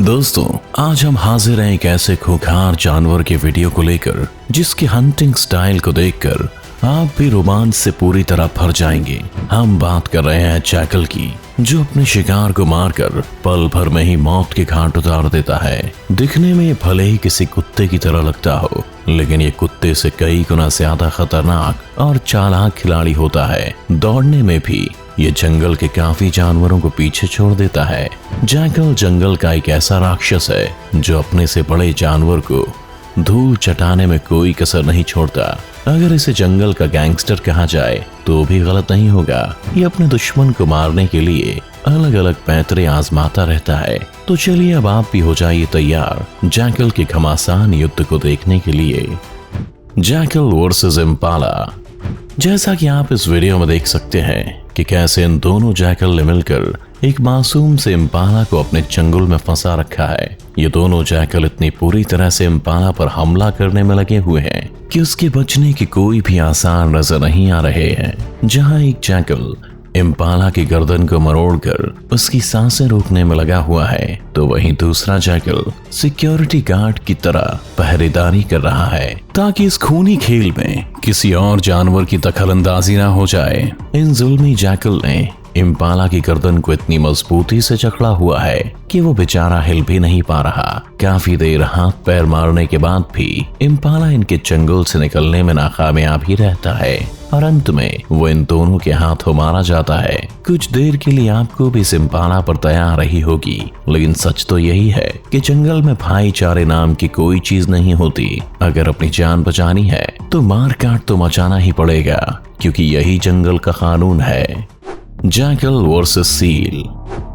दोस्तों, आज हम हाजिर हैं एक ऐसे खूंखार जानवर के वीडियो को लेकर जिसकी हंटिंग स्टाइल को देखकर आप भी रोमांच से पूरी तरह भर जाएंगे। हम बात कर रहे हैं जैकल की, जो अपने शिकार को मारकर पल भर में ही मौत के घाट उतार देता है। दिखने में भले ही किसी कुत्ते की तरह लगता हो, लेकिन ये कुत्ते से कई गुना ज्यादा खतरनाक और चालाक खिलाड़ी होता है। दौड़ने में भी ये जंगल के काफी जानवरों को पीछे छोड़ देता है। जैकल जंगल का एक ऐसा राक्षस है जो अपने से बड़े जानवर को धूल चटाने में कोई कसर नहीं छोड़ता। अगर इसे जंगल का गैंगस्टर कहा जाए तो भी गलत नहीं होगा। ये अपने दुश्मन को मारने के लिए अलग अलग पैंतरे आजमाता रहता है। तो चलिए अब आप भी हो जाइए तैयार जैकल के घमासान युद्ध को देखने के लिए। Jackal versus Impala. जैसा कि आप इस वीडियो में देख सकते हैं कि कैसे इन दोनों जैकल ने मिलकर एक मासूम से इम्पाला को अपने चंगुल में फंसा रखा है। ये दोनों जैकल इतनी पूरी तरह से इम्पाला पर हमला करने में लगे हुए हैं कि उसके बचने की कोई भी आसार नजर नहीं आ रहे हैं। जहां एक जैकल इम्पाला की गर्दन को मरोड़कर उसकी सांसें रोकने में लगा हुआ है, तो वहीं दूसरा जैकल सिक्योरिटी गार्ड की तरह पहरेदारी कर रहा है ताकि इस खूनी खेल में किसी और जानवर की दखलंदाजी ना हो जाए। इन जुल्मी जैकल ने इम्पाला की गर्दन को इतनी मजबूती से जकड़ा हुआ है कि वो बेचारा हिल भी नहीं पा रहा। काफी देर हाथ पैर मारने के बाद भी इम्पाला इनके चंगुल से निकलने में नाकामयाब ही रहता है और अंत में वो इन दोनों के हाथों मारा जाता है। कुछ देर के लिए आपको भी इस इम्पाला पर दया रही होगी, लेकिन सच तो यही है कि जंगल में भाईचारे नाम की कोई चीज नहीं होती। अगर अपनी जान बचानी है तो मार काट तो मचाना ही पड़ेगा, क्योंकि यही जंगल का कानून है। Jackal versus seal.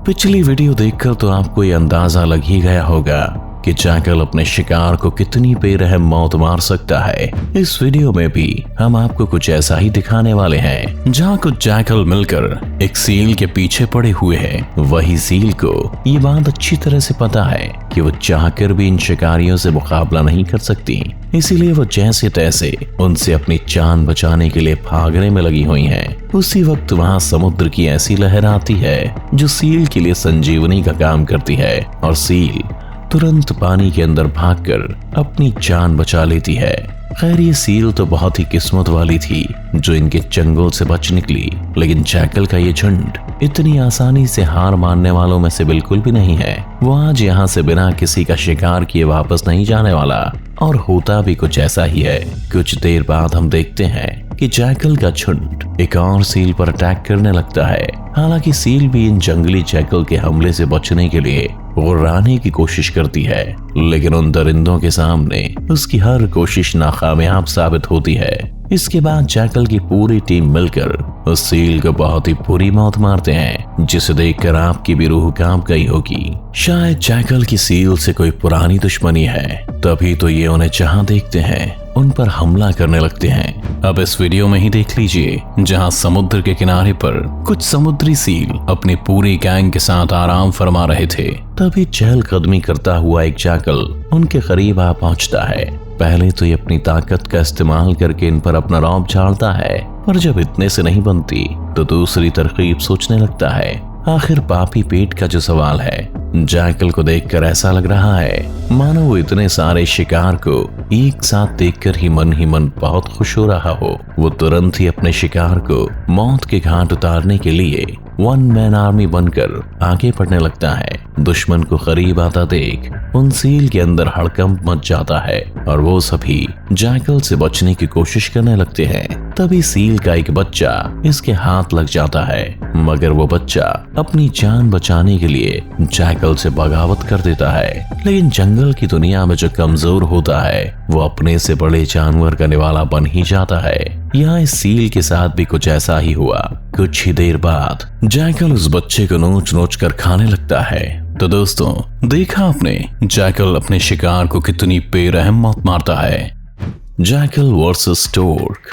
पिछली वीडियो देखकर तो आपको ये अंदाजा लग ही गया होगा कि जैकल अपने शिकार को कितनी बेरहम मौत मार सकता है। इस वीडियो में भी हम आपको कुछ ऐसा ही दिखाने वाले हैं। जहाँ कुछ जैकल मिलकर एक सील के पीछे पड़े हुए हैं, वही सील को ये बात अच्छी तरह से पता है कि वो चाहकर भी इन शिकारियों से मुकाबला नहीं कर सकती। इसीलिए वो जैसे तैसे उनसे अपनी जान बचाने के लिए भागने में लगी हुई हैं। उसी वक्त वहाँ समुद्र की ऐसी लहर आती है जो सील के लिए संजीवनी का काम करती है और सील तुरंत पानी के अंदर भागकर अपनी जान बचा लेती है। खैर, ये सील तो बहुत ही किस्मत वाली थी जो इनके चंगुल से बच निकली, लेकिन जैकल का ये झुंड इतनी आसानी से हार मानने वालों में से बिल्कुल भी नहीं है। वो आज यहाँ से बिना किसी का शिकार किए वापस नहीं जाने वाला, और होता भी कुछ ऐसा ही है। कुछ देर बाद हम देखते हैं कि जैकल का झुंड एक और सील पर अटैक करने लगता है। हालांकि सील भी इन जंगली जैकल के हमले से बचने के लिए गुर्राने की कोशिश करती है, लेकिन उन दरिंदों के सामने उसकी हर कोशिश नाकामयाब साबित होती है। इसके बाद जैकल की पूरी टीम मिलकर उस सील को बहुत ही बुरी मौत मारते हैं, जिसे देखकर आपकी भी रूह कांप गई होगी। शायद जैकल की सील से कोई पुरानी दुश्मनी है, तभी तो ये उन्हें जहां देखते हैं उन पर हमला करने लगते हैं। अब इस वीडियो में ही देख लीजिए, जहां समुद्र के किनारे पर कुछ समुद्री सील अपनी पूरी गैंग के साथ आराम फरमा रहे थे, तभी चहलकदमी करता हुआ एक जैकल उनके करीब आ पहुंचता है। पहले तो ये अपनी ताकत का इस्तेमाल करके इन पर अपना रौब झाड़ता है, पर जब इतने से नहीं बनती तो दूसरी तरकीब सोचने लगता है। आखिर पापी पेट का जो सवाल है, जैकल को देखकर ऐसा लग रहा है मानो वो इतने सारे शिकार को एक साथ देखकर ही मन बहुत खुश हो रहा हो। वो तुरंत ही अपने शिकार को मौत के घाट उतारने के लिए वन मैन आर्मी बनकर आगे बढ़ने लगता है। दुश्मन को करीब आता देख उन सील के अंदर हड़कंप मच जाता है और वो सभी जैकल से बचने की कोशिश करने लगते हैं। तभी सील का एक बच्चा इसके हाथ लग जाता है, मगर वो बच्चा अपनी जान बचाने के लिए जैकल से बगावत कर देता है। लेकिन जंगल की दुनिया में जो कमजोर होता है वो अपने से बड़े जानवर का निवाला बन ही जाता है। यहाँ इस सील के साथ भी कुछ ऐसा ही हुआ। कुछ ही देर बाद जैकल उस बच्चे को नोच नोच कर खाने लगता है। तो दोस्तों, देखा आपने जैकल अपने शिकार को कितनी बेरहम मौत मारता है। Jackal versus Stork.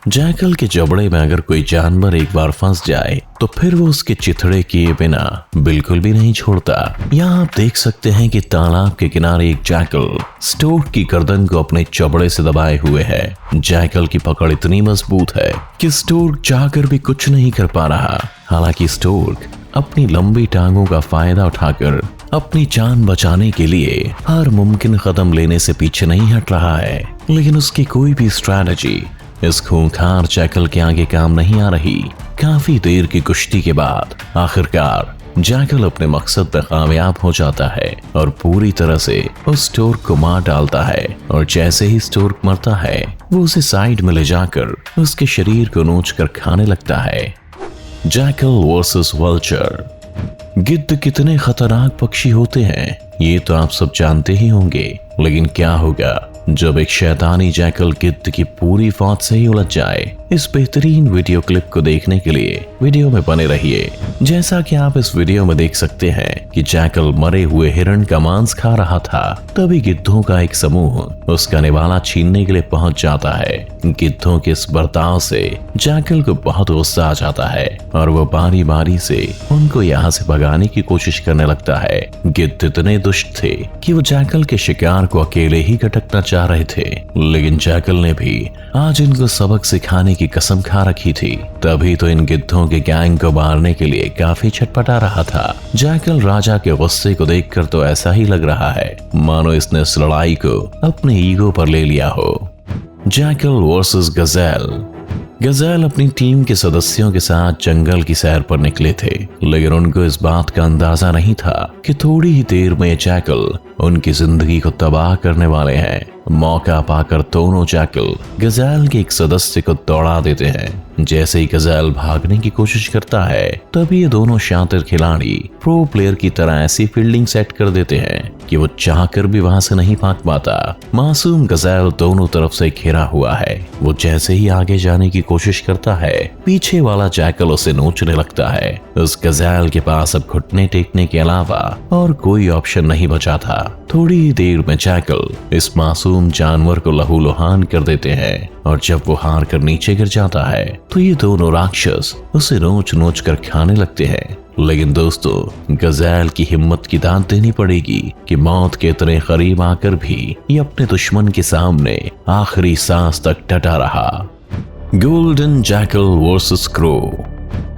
जैकल के जबड़े में अगर कोई जानवर एक बार फंस जाए तो फिर वो उसके चिथड़े किए बिना बिल्कुल भी नहीं छोड़ता। यहाँ आप देख सकते हैं कि तालाब के किनारे एक जैकल स्टोर्क की गर्दन को अपने चबड़े से दबाए हुए है। जैकल की पकड़ इतनी मजबूत है कि स्टोर्क चाहकर भी कुछ नहीं कर पा रहा। हालांकि स्टोर्क अपनी लंबी टांगों का फायदा उठाकर अपनी जान बचाने के लिए हर मुमकिन कदम लेने से पीछे नहीं हट रहा है, लेकिन उसकी कोई भी स्ट्रैटेजी इस खूंखार जैकल के आगे काम नहीं आ रही। काफी देर की कुश्ती के बाद आखिरकार जैकल अपने मकसद पे कामयाब हो जाता है और पूरी तरह से उस स्टोर्क को मार डालता है। और जैसे ही स्टोर्क मरता है, वो उसे साइड में ले जाकर उसके शरीर को नोच कर खाने लगता है। Jackal versus vulture. गिद्ध कितने खतरनाक पक्षी होते हैं ये तो आप सब जानते ही होंगे, लेकिन क्या होगा जब एक शैतानी जैकल गिद्ध की पूरी फौज से ही उलझ जाए। इस बेहतरीन वीडियो क्लिप को देखने के लिए वीडियो में बने रहिए। जैसा कि आप इस वीडियो में देख सकते हैं कि जैकल मरे हुए हिरण का मांस खा रहा था, तभी गिद्धों का एक समूह उसका निवाला छीनने के लिए पहुंच जाता है। गिद्धों के इस बर्ताव से जैकल को बहुत गुस्सा आ जाता है और वो बारी बारी से उनको यहाँ से भगाने की कोशिश करने लगता है। गिद्ध इतने दुष्ट थे कि वो जैकल के शिकार को अकेले ही गटकना चाह रहे थे, लेकिन जैकल ने भी आज इनको सबक सिखाने की कसम खा रखी थी। तभी तो इन गिद्धों के गैंग को मारने के लिए काफी छटपटा रहा था। जैकल राजा के गुस्से को देखकर तो ऐसा ही लग रहा है मानो इसने इस लड़ाई को अपने ईगो पर ले लिया हो। Jackal versus Gazelle. गजेल अपनी टीम के सदस्यों के साथ जंगल की सैर पर निकले थे, लेकिन उनको इस बात का अंदाजा नहीं था कि थोड़ी ही देर में जैकल उनकी जिंदगी को तबाह करने वाले हैं। मौका पाकर दोनों जैकल गजेल के एक सदस्य को दौड़ा देते हैं। जैसे ही गजेल भागने की कोशिश करता है, तभी ये दोनों शातिर खिलाड़ी प्रो प्लेयर की तरह ऐसी फील्डिंग सेट कर देते हैं कि वो चाहकर भी वहां से नहीं भाग पाता। मासूम गजेल दोनों तरफ से घिरा हुआ है। वो जैसे ही आगे जाने की कोशिश करता है, पीछे वाला जैकल उसे नोचने लगता है। उस गजेल के पास अब घुटने टेकने के अलावा और कोई ऑप्शन नहीं बचा था। थोड़ी ही देर में जैकल इस मासूम जानवर को लहूलुहान कर देते हैं और जब वो हार कर नीचे गिर जाता है, तो ये दोनों राक्षस उसे नोच नोच कर खाने लगते हैं। लेकिन दोस्तों, गजेल की हिम्मत की दाद देनी पड़ेगी कि मौत के इतने करीब आकर भी ये अपने दुश्मन के सामने आखिरी सांस तक डटा रहा। Golden jackal versus crow.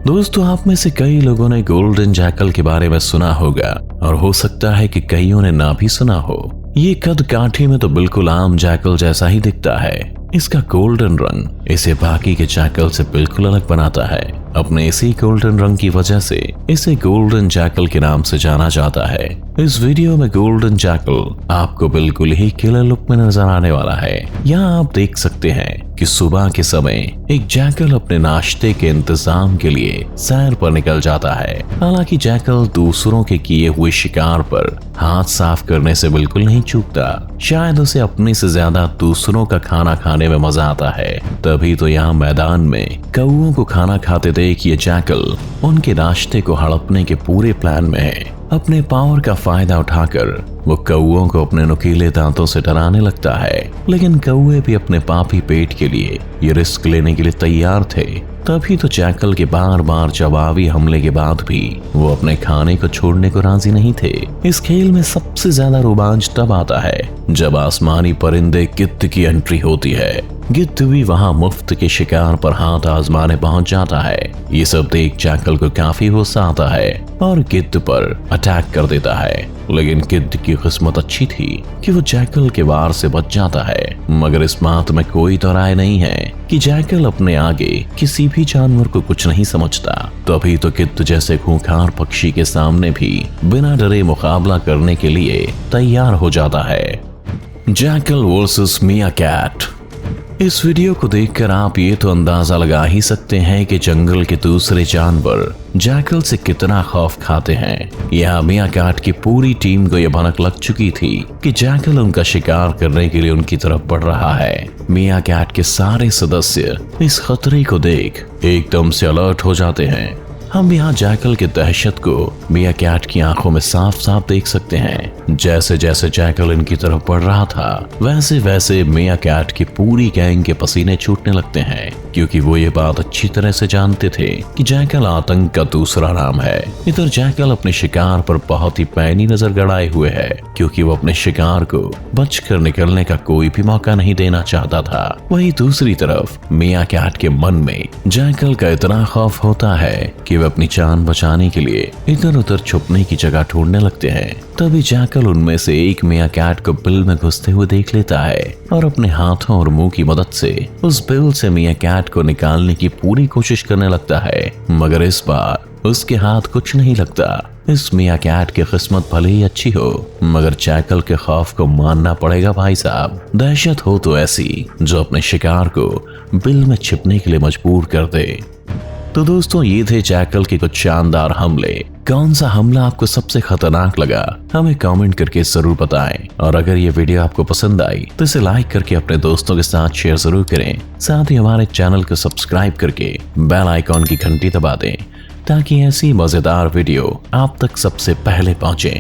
दोस्तों, आप में से कई लोगों ने गोल्डन जैकल के बारे में सुना होगा और हो सकता है कि कईयों ने ना भी सुना हो। ये कद काठी में तो बिल्कुल आम जैकल जैसा ही दिखता है। इसका गोल्डन रंग इसे बाकी के जैकल से बिल्कुल अलग बनाता है। अपने इसी गोल्डन रंग की वजह से इसे गोल्डन जैकल के नाम से जाना जाता है। इस वीडियो में गोल्डन जैकल आपको बिल्कुल ही किलर लुक में नजर आने वाला है। यहाँ आप देख सकते हैं कि सुबह के समय एक जैकल अपने नाश्ते के इंतजाम के लिए सैर पर निकल जाता है। हालांकि जैकल दूसरों के किए हुए शिकार पर हाथ साफ करने से बिल्कुल नहीं चूकता। शायद उसे अपने से ज्यादा दूसरों का खाना खाने में मजा आता है। तभी तो यहाँ मैदान में कौओं को खाना खाते देख ये जैकल उनके नाश्ते को हड़पने के पूरे प्लान में है। अपने पावर का फायदा उठाकर वो कौओं को अपने नुकीले दांतों से डराने लगता है, लेकिन कौए भी अपने पापी पेट के लिए ये रिस्क लेने के लिए तैयार थे। तभी तो जैकल के बार बार जवाबी हमले के बाद भी वो अपने खाने को छोड़ने को राजी नहीं थे। इस खेल में सबसे ज्यादा रोमांच तब आता है जब आसमानी परिंदे गिद्ध की एंट्री होती है। गिद्ध भी वहां मुफ्त के शिकार पर हाथ आजमाने पहुंच जाता है। ये सब देख जैकल को काफी गुस्सा आता है और गिद्ध पर अटैक कर देता है, लेकिन गिद्ध की किस्मत अच्छी थी कि वो जैकल के वार से बच जाता है। मगर इस बात में कोई तो राय नहीं है कि जैकल अपने आगे किसी भी जानवर को कुछ नहीं समझता। तभी तो गिद्ध जैसे खूंखार पक्षी के सामने भी बिना डरे मुकाबला करने के लिए तैयार हो जाता है। Jackal versus meerkat. इस वीडियो को देखकर आप ये तो अंदाजा लगा ही सकते हैं कि जंगल के दूसरे जानवर जैकल से कितना खौफ खाते हैं। यहाँ मीयाकैट की पूरी टीम को यह भनक लग चुकी थी कि जैकल उनका शिकार करने के लिए उनकी तरफ बढ़ रहा है। मीयाकैट के सारे सदस्य इस खतरे को देख एकदम से अलर्ट हो जाते हैं। हम यहाँ जैकल के दहशत को मीयाकैट की आंखों में साफ साफ देख सकते हैं। जैसे जैसे जैकल इनकी तरफ बढ़ रहा था, वैसे वैसे मीयाकैट की पूरी गैंग के पसीने छूटने लगते हैं, क्योंकि वो ये बात अच्छी तरह से जानते थे कि जैकल आतंक का दूसरा नाम है। इधर जैकल अपने शिकार पर बहुत ही पैनी नजर गड़ाए हुए है, क्योंकि वो अपने शिकार को बचकर निकलने का कोई भी मौका नहीं देना चाहता था। वहीं दूसरी तरफ मीयाकैट के मन में जैकल का इतना खौफ होता है कि वे अपनी जान बचाने के लिए इधर उधर छुपने की जगह ढूंढने लगते हैं। तभी जैकल उनमें से एक मियाँ कैट को बिल में घुसते हुए देख लेता है और अपने हाथों और मुंह की मदद से उस बिल से मियाँ कैट को निकालने की पूरी कोशिश करने लगता है, मगर इस बार उसके हाथ कुछ नहीं लगता। इस मियाँ कैट की किस्मत भले ही अच्छी हो, मगर जैकल के खौफ को मानना पड़ेगा भाई साहब। दहशत हो तो ऐसी जो अपने शिकार को बिल में छिपने के लिए मजबूर कर दे। तो दोस्तों, ये थे जैकल के कुछ शानदार हमले। कौन सा हमला आपको सबसे खतरनाक लगा, हमें कमेंट करके जरूर बताएं। और अगर ये वीडियो आपको पसंद आई तो इसे लाइक करके अपने दोस्तों के साथ शेयर जरूर करें। साथ ही हमारे चैनल को सब्सक्राइब करके बेल आइकॉन की घंटी दबा दें ताकि ऐसी मजेदार वीडियो आप तक सबसे पहले पहुंचे।